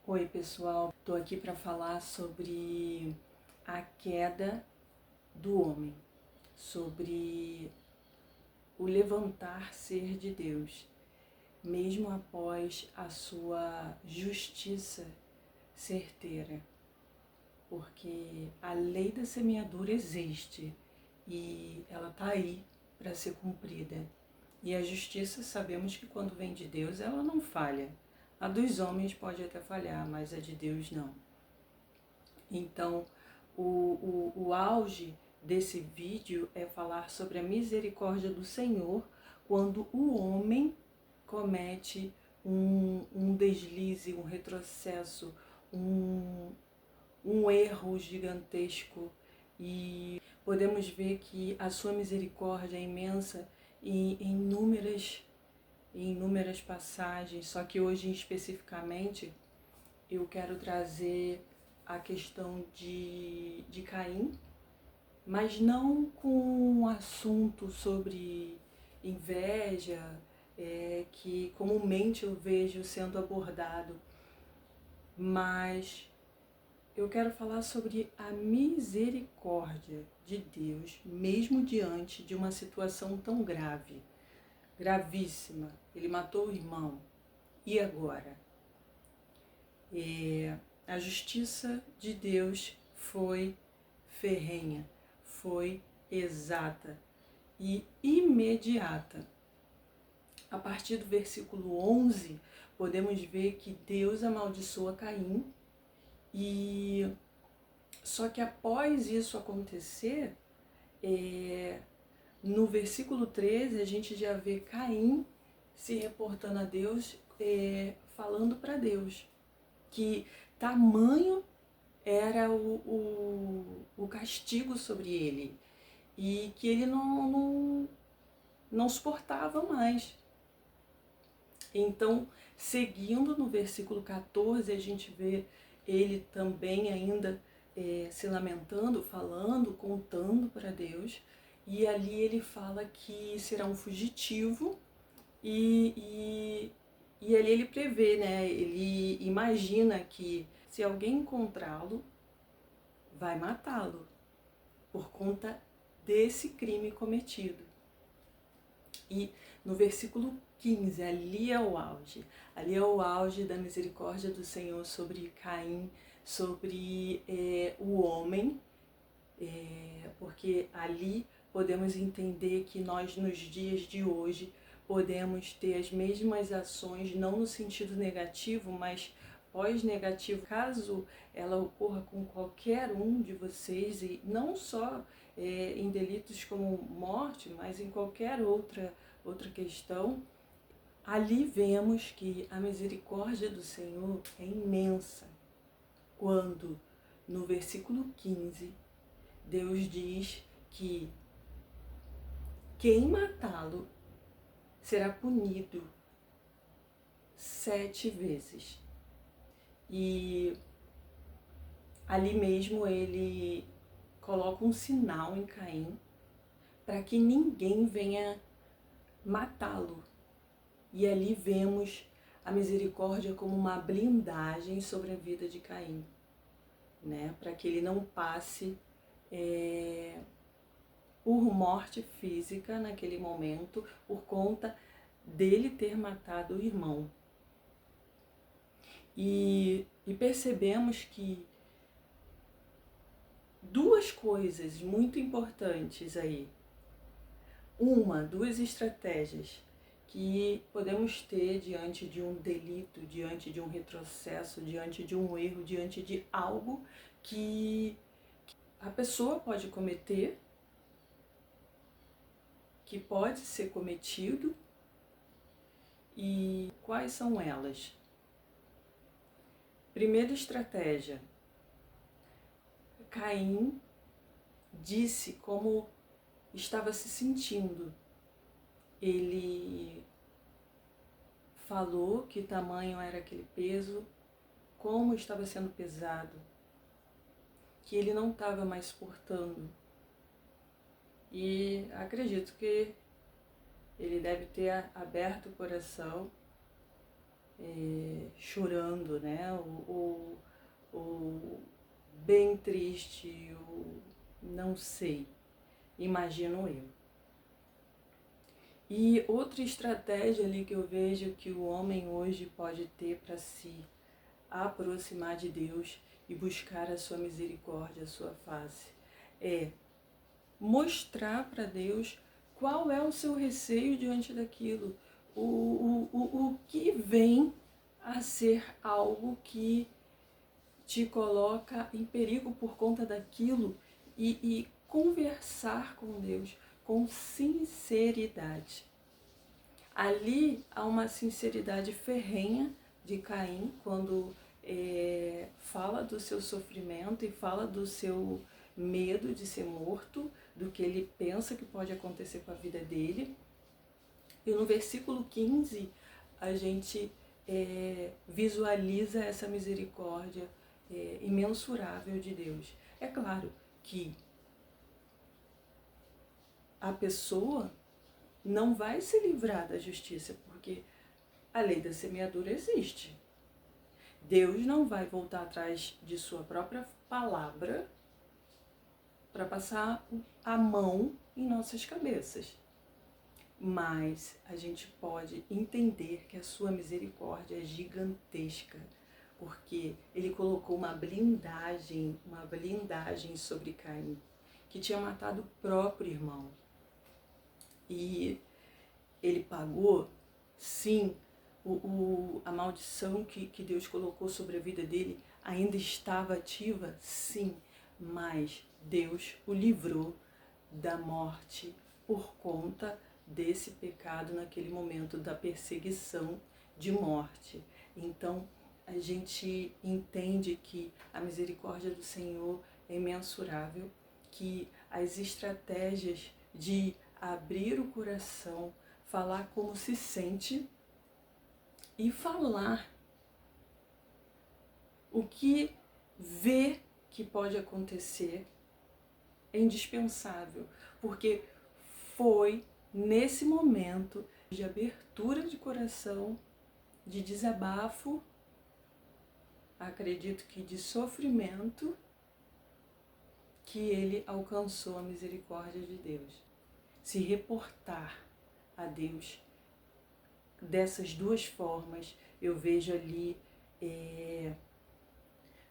Oi pessoal, estou aqui para falar sobre a queda do homem, sobre o levantar ser de Deus, mesmo após a sua justiça certeira, porque a lei da semeadura existe e ela está aí para ser cumprida. E a justiça, sabemos que quando vem de Deus, ela não falha. A dos homens pode até falhar, mas a de Deus não. Então, o auge desse vídeo é falar sobre a misericórdia do Senhor quando o homem comete um deslize, um retrocesso, um erro gigantesco. E podemos ver que a sua misericórdia é imensa em inúmeras passagens, só que hoje especificamente eu quero trazer a questão de Caim, mas não com um assunto sobre inveja, que comumente eu vejo sendo abordado, mas eu quero falar sobre a misericórdia de Deus, mesmo diante de uma situação tão grave, gravíssima. Ele matou o irmão. E agora? A justiça de Deus foi ferrenha, foi exata e imediata. A partir do versículo 11, podemos ver que Deus amaldiçoa Caim e só que após isso acontecer, no versículo 13, a gente já vê Caim se reportando a Deus, falando para Deus que tamanho era o castigo sobre ele e que ele não suportava mais. Então, seguindo no versículo 14, a gente vê ele também ainda se lamentando, falando, contando para Deus, e ali ele fala que será um fugitivo e ali ele prevê, né? Ele imagina que se alguém encontrá-lo, vai matá-lo por conta desse crime cometido. E no versículo 15, ali é o auge. Ali é o auge da misericórdia do Senhor sobre Caim, sobre o homem, porque ali podemos entender que nós nos dias de hoje podemos ter as mesmas ações, não no sentido negativo, mas pós-negativo, caso ela ocorra com qualquer um de vocês, e não só em delitos como morte, mas em qualquer outra questão, ali vemos que a misericórdia do Senhor é imensa, quando no versículo 15, Deus diz que quem matá-lo será punido 7 vezes. E ali mesmo ele coloca um sinal em Caim para que ninguém venha matá-lo. E ali vemos a misericórdia como uma blindagem sobre a vida de Caim, né? Para que ele não passe por morte física naquele momento, por conta dele ter matado o irmão. E percebemos que duas coisas muito importantes aí. Duas estratégias que podemos ter diante de um delito, diante de um retrocesso, diante de um erro, diante de algo que a pessoa pode cometer, que pode ser cometido. E quais são elas? Primeira estratégia, Caim disse como estava se sentindo. Ele falou que tamanho era aquele peso, como estava sendo pesado, que ele não estava mais suportando. E acredito que ele deve ter aberto o coração chorando, né? Ou bem triste, ou não sei, imagino eu. E outra estratégia ali que eu vejo que o homem hoje pode ter para se aproximar de Deus e buscar a sua misericórdia, a sua face, é mostrar para Deus qual é o seu receio diante daquilo, o que vem a ser algo que te coloca em perigo por conta daquilo e conversar com Deus com sinceridade. Ali há uma sinceridade ferrenha de Caim quando fala do seu sofrimento e fala do seu medo de ser morto, do que ele pensa que pode acontecer com a vida dele. E no versículo 15 a gente visualiza essa misericórdia imensurável de Deus. É claro que a pessoa não vai se livrar da justiça, porque a lei da semeadura existe. Deus não vai voltar atrás de sua própria palavra para passar a mão em nossas cabeças. Mas a gente pode entender que a sua misericórdia é gigantesca, porque ele colocou uma blindagem sobre Caim, que tinha matado o próprio irmão. E ele pagou, sim, a maldição que Deus colocou sobre a vida dele ainda estava ativa, sim, mas Deus o livrou da morte por conta desse pecado naquele momento da perseguição de morte. Então, a gente entende que a misericórdia do Senhor é imensurável, que as estratégias de abrir o coração, falar como se sente e falar o que vê que pode acontecer é indispensável, porque foi nesse momento de abertura de coração, de desabafo, acredito que de sofrimento, que ele alcançou a misericórdia de Deus. Se reportar a Deus dessas duas formas, eu vejo ali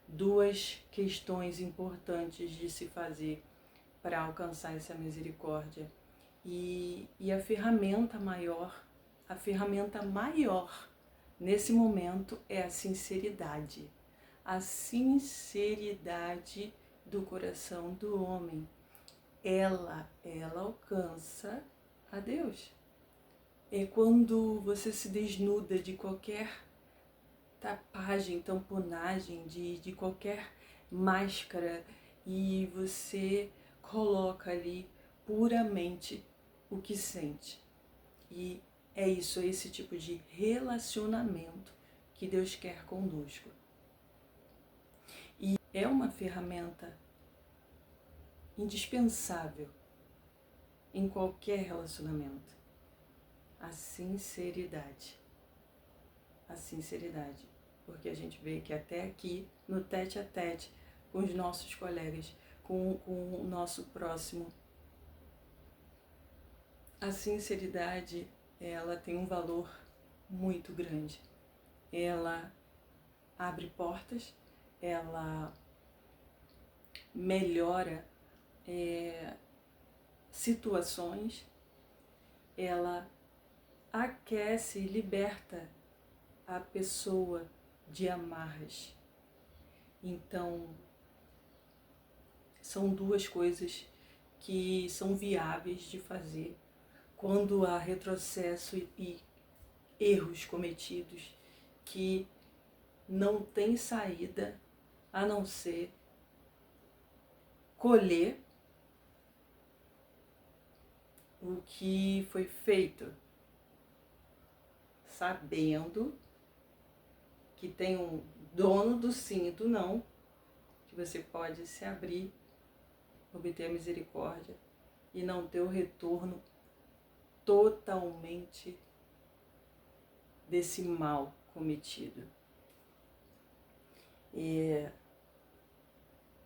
duas questões importantes de se fazer para alcançar essa misericórdia. E a ferramenta maior nesse momento é a sinceridade. A sinceridade do coração do homem. Ela alcança a Deus. É quando você se desnuda de qualquer tapagem, tamponagem, de qualquer máscara e você coloca ali puramente o que sente. E é isso, é esse tipo de relacionamento que Deus quer conosco. E é uma ferramenta indispensável em qualquer relacionamento. A sinceridade. A sinceridade. Porque a gente vê que até aqui, no tete a tete, com os nossos colegas, com o nosso próximo, a sinceridade, ela tem um valor muito grande. Ela abre portas, ela melhora situações, ela aquece e liberta a pessoa de amarras. Então, são duas coisas que são viáveis de fazer quando há retrocesso e erros cometidos que não tem saída a não ser colher o que foi feito, sabendo que tem um dono do sim e do não, que você pode se abrir, obter a misericórdia e não ter o retorno totalmente desse mal cometido. E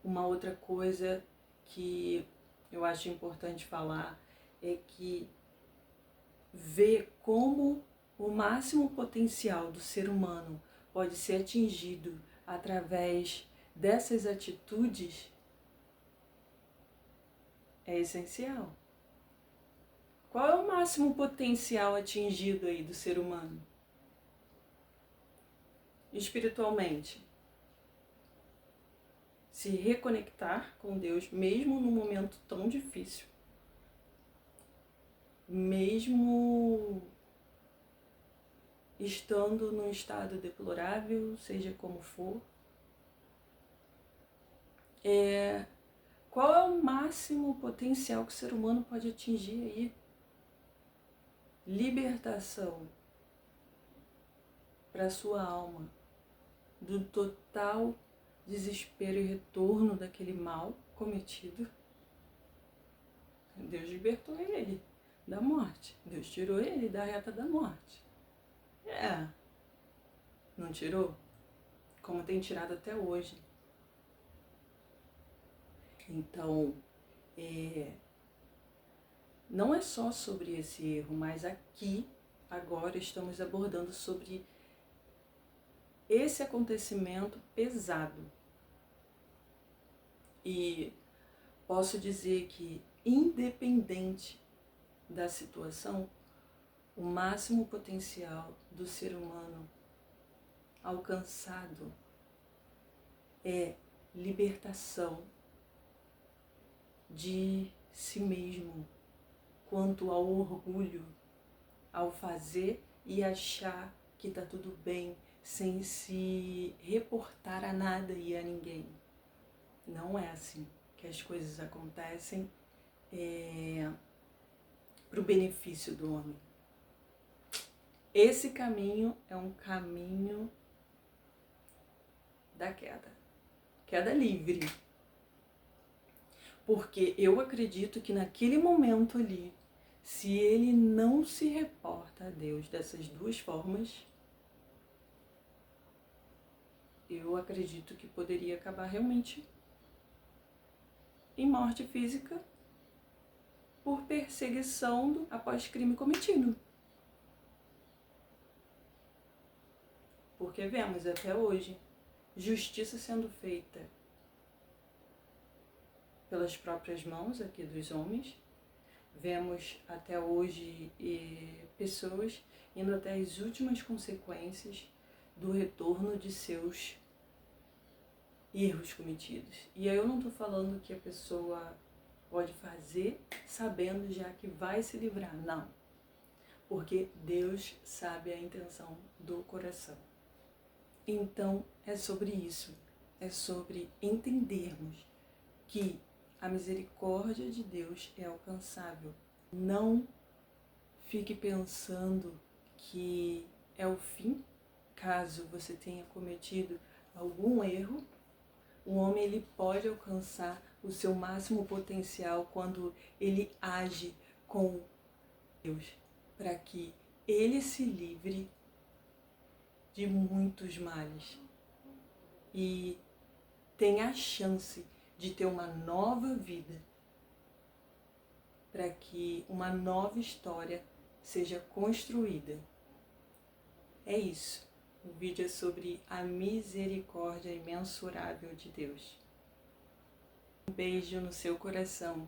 uma outra coisa que eu acho importante falar é que ver como o máximo potencial do ser humano pode ser atingido através dessas atitudes é essencial. Qual é o máximo potencial atingido aí do ser humano? Espiritualmente. Se reconectar com Deus, mesmo num momento tão difícil. Mesmo estando num estado deplorável, seja como for. Qual é o máximo potencial que o ser humano pode atingir aí? Libertação para a sua alma do total desespero e retorno daquele mal cometido. Deus libertou ele da morte. Deus tirou ele da reta da morte. Não tirou? Como tem tirado até hoje. Então, não é só sobre esse erro, mas aqui, agora, estamos abordando sobre esse acontecimento pesado. E posso dizer que, independente da situação, o máximo potencial do ser humano alcançado é libertação de si mesmo quanto ao orgulho, ao fazer e achar que tá tudo bem sem se reportar a nada e a ninguém. Não é assim que as coisas acontecem para o benefício do homem. Esse caminho é um caminho da queda. Queda livre. Porque eu acredito que naquele momento ali, se ele não se reporta a Deus dessas duas formas, eu acredito que poderia acabar realmente em morte física por perseguição após crime cometido. Porque vemos até hoje justiça sendo feita pelas próprias mãos aqui dos homens. Vemos até hoje pessoas indo até as últimas consequências do retorno de seus erros cometidos. E aí eu não estou falando que a pessoa pode fazer sabendo já que vai se livrar. Não. Porque Deus sabe a intenção do coração. Então é sobre isso. É sobre entendermos que a misericórdia de Deus é alcançável. Não fique pensando que é o fim, caso você tenha cometido algum erro. O homem ele pode alcançar o seu máximo potencial quando ele age com Deus, para que ele se livre de muitos males e tenha a chance de ter uma nova vida, para que uma nova história seja construída. É isso. O vídeo é sobre a misericórdia imensurável de Deus. Um beijo no seu coração.